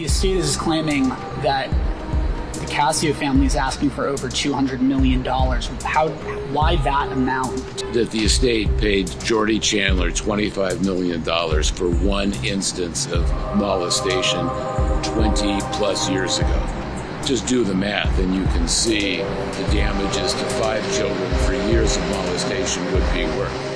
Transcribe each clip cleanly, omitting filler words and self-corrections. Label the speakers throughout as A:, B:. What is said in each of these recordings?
A: The estate is claiming that the Cascio family is asking for over $200 million. Why that amount?
B: That the estate paid Jordan Chandler $25 million for one instance of molestation 20 plus years ago. Just do the math and you can see the damages to 5 children for years of molestation would be worth.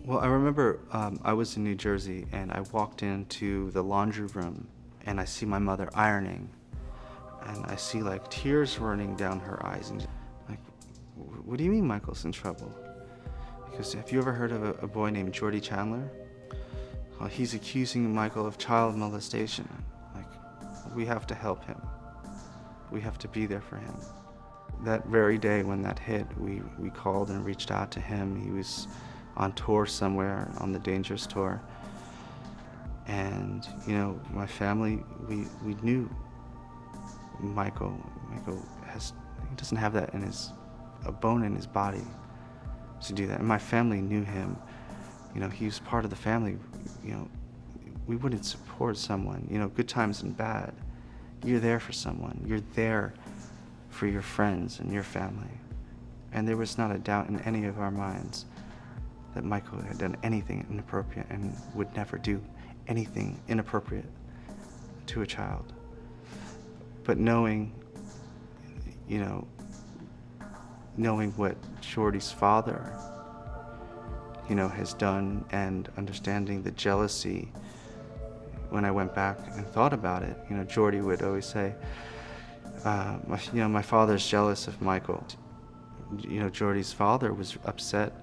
C: Well, I remember I was in New Jersey and I walked into the laundry room and I see my mother ironing and I see like tears running down her eyes and like, what do you mean Michael's in trouble? Because have you ever heard of a boy named Jordan Chandler? Well, he's accusing Michael of child molestation. Like, we have to help him. We have to be there for him. That very day when that hit, we called and reached out to him. He was on tour somewhere, on the Dangerous tour. And, you know, my family, we knew Michael he doesn't have that in a bone in his body to do that. And my family knew him. You know, he was part of the family. You know, we wouldn't support someone, you know, good times and bad. You're there for someone. You're there for your friends and your family. And there was not a doubt in any of our minds that Michael had done anything inappropriate and would never do anything inappropriate to a child. But knowing what Jordy's father, you know, has done and understanding the jealousy, when I went back and thought about it, you know, Jordy would always say, my father's jealous of Michael. You know, Jordy's father was upset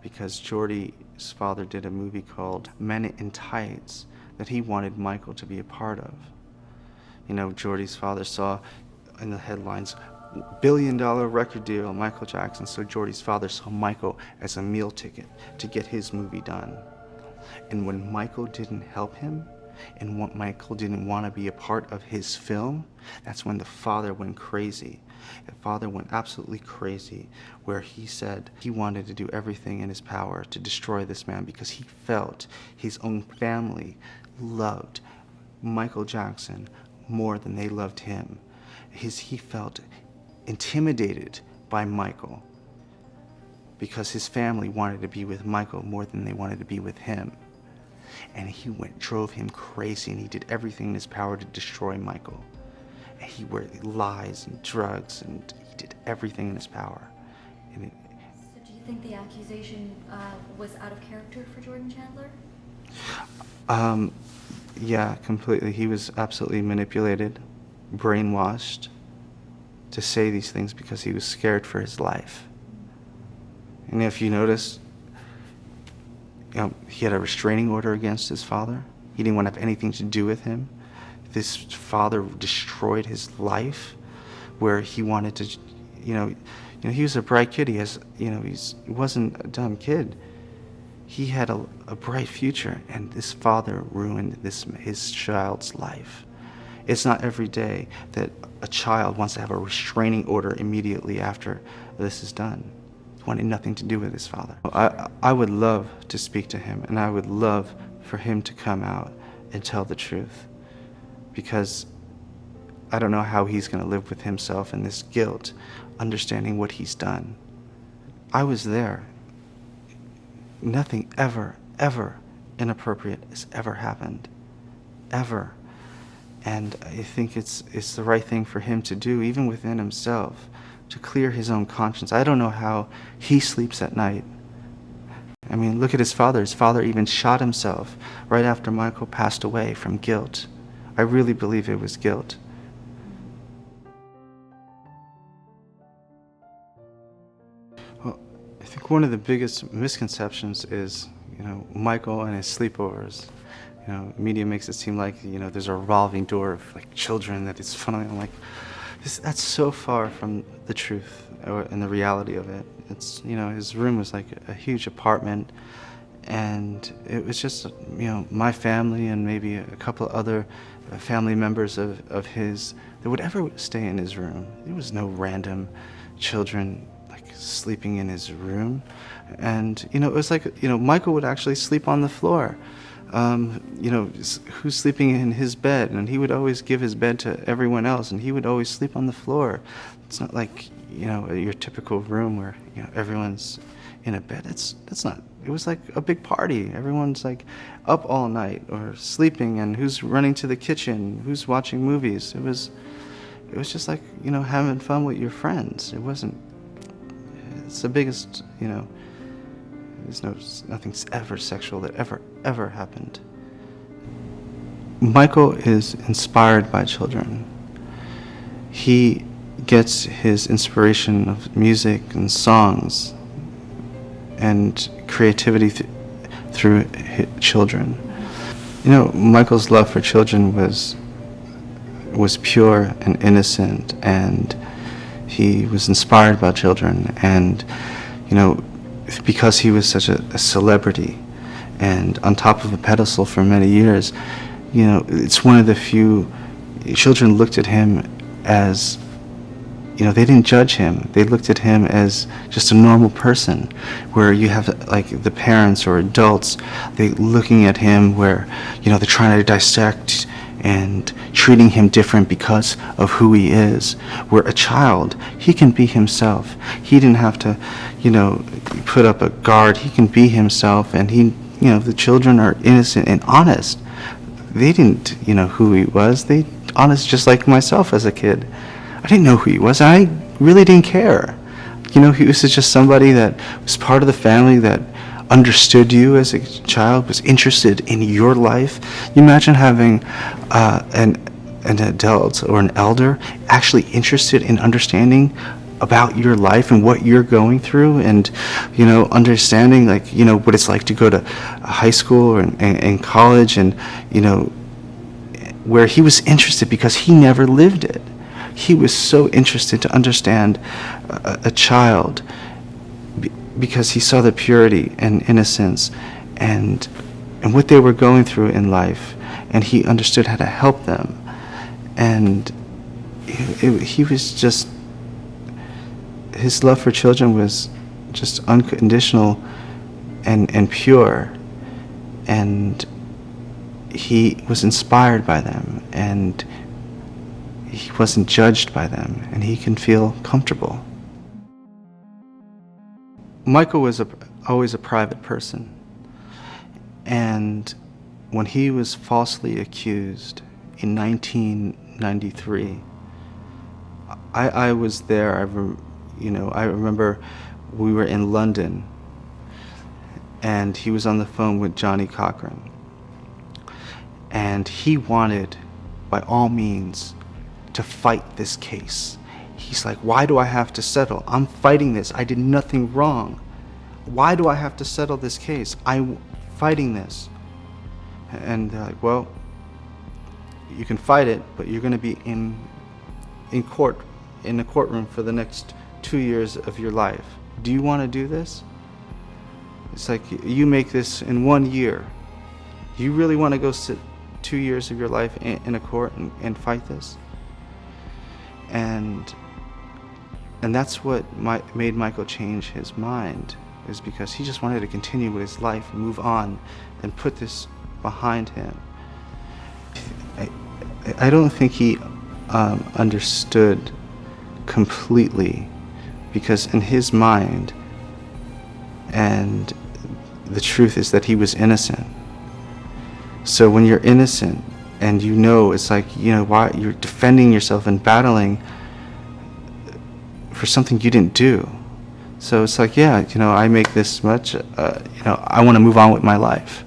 C: because Jordy's father did a movie called Men in Tights that he wanted Michael to be a part of. You know, Jordy's father saw in the headlines, $1 billion record deal, Michael Jackson. So Jordy's father saw Michael as a meal ticket to get his movie done. And when Michael didn't help him, and when Michael didn't want to be a part of his film, that's when the father went crazy. The father went absolutely crazy, where he said he wanted to do everything in his power to destroy this man because he felt his own family loved Michael Jackson more than they loved him. He felt intimidated by Michael because his family wanted to be with Michael more than they wanted to be with him. And he drove him crazy, and he did everything in his power to destroy Michael. And he wore lies and drugs, and he did everything in his power.
D: So do you think the accusation was out of character for Jordan Chandler?
C: Yeah, completely. He was absolutely manipulated, brainwashed to say these things because he was scared for his life. And if you notice, you know, he had a restraining order against his father. He didn't want to have anything to do with him. This father destroyed his life, where he wanted to, he was a bright kid. He wasn't a dumb kid. He had a bright future, and this father ruined his child's life. It's not every day that a child wants to have a restraining order immediately after this is done. He wanted nothing to do with his father. I would love to speak to him, and I would love for him to come out and tell the truth, because I don't know how he's going to live with himself and this guilt, understanding what he's done. I was there. Nothing ever inappropriate has ever happened. Ever. And I think it's the right thing for him to do, even within himself, to clear his own conscience. I don't know how he sleeps at night. I mean, look at his father. His father even shot himself right after Michael passed away from guilt. I really believe it was guilt. Well, I think one of the biggest misconceptions is, Michael and his sleepovers. Media makes it seem like, there's a revolving door of children that is funneling. I'm like, that's so far from the truth and the reality of it. It's, his room was like a huge apartment, and it was just, my family and maybe a couple of other family members of his that would ever stay in his room. There was no random children sleeping in his room. And, it was like, Michael would actually sleep on the floor. Who's sleeping in his bed? And he would always give his bed to everyone else, and he would always sleep on the floor. It's not like, your typical room where, everyone's in a bed. That's not. It was like a big party. Everyone's like up all night or sleeping, and who's running to the kitchen, who's watching movies. It was just like, having fun with your friends. It's the biggest, nothing's ever sexual that ever happened. Michael is inspired by children. He gets his inspiration of music and songs and creativity through children. Michael's love for children was pure and innocent, and he was inspired by children. And because he was such a celebrity and on top of a pedestal for many years, it's one of the few children looked at him as, they didn't judge him. They looked at him as just a normal person, where you have like the parents or adults, they looking at him where, they're trying to dissect and treating him different because of who he is. Where a child, he can be himself. He didn't have to, put up a guard. He can be himself, and the children are innocent and honest. They didn't, who he was. They honest, just like myself as a kid. I didn't know who he was. I really didn't care. He was just somebody that was part of the family, that understood you as a child, was interested in your life. You imagine having an adult or an elder actually interested in understanding about your life and what you're going through, and understanding what it's like to go to high school and college, and where he was interested because he never lived it. He was so interested to understand a child because he saw the purity and innocence and what they were going through in life, and he understood how to help them. And he was just, his love for children was just unconditional and pure, and he was inspired by them, and he wasn't judged by them, and he can feel comfortable. Michael was always a private person, and when he was falsely accused in 1993, I was there. I remember we were in London, and he was on the phone with Johnny Cochran, and he wanted, by all means, to fight this case. He's like, why do I have to settle? I'm fighting this. I did nothing wrong. Why do I have to settle this case? I'm fighting this. And they're like, well, you can fight it, but you're going to be in court, in a courtroom for the next 2 years of your life. Do you want to do this? It's like, you make this in 1 year. Do you really want to go sit 2 years of your life in a court and fight this? And that's what made Michael change his mind, is because he just wanted to continue with his life and move on and put this behind him. I don't think he understood completely, because in his mind, and the truth is that he was innocent. So when you're innocent, and it's like, why you're defending yourself and battling for something you didn't do. So it's like, yeah, I make this much, I want to move on with my life.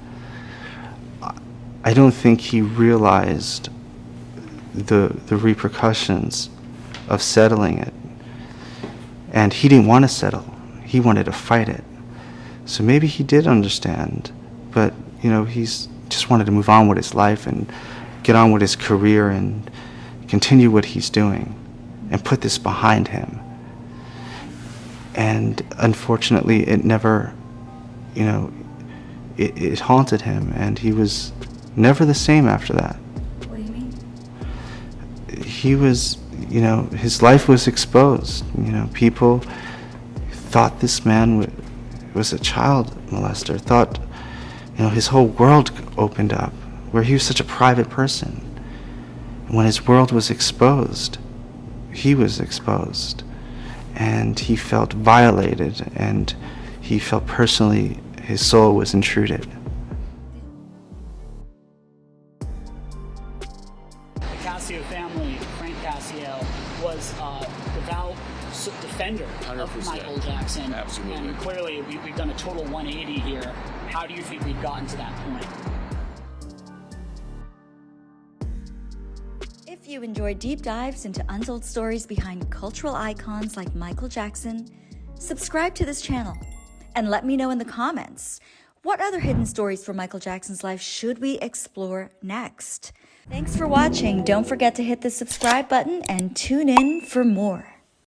C: I don't think he realized the repercussions of settling it. And he didn't want to settle. He wanted to fight it. So maybe he did understand, but, he's just wanted to move on with his life and get on with his career and continue what he's doing and put this behind him. And unfortunately, it never, it haunted him, and he was never the same after that.
D: What do you mean?
C: He was, his life was exposed. People thought this man was a child molester, thought, his whole world opened up, where he was such a private person. And when his world was exposed, he was exposed, and he felt violated, and he felt personally his soul was intruded.
A: The Cascio family, Frank Cascio, was a devout defender
B: 100%.
A: of Michael Jackson.
B: Absolutely.
A: And clearly, we've done a total 180 here. How do you think we've gotten to that point?
D: If you enjoy deep dives into untold stories behind cultural icons like Michael Jackson, subscribe to this channel and let me know in the comments, what other hidden stories from Michael Jackson's life should we explore next? Thanks for watching. Don't forget to hit the subscribe button and tune in for more.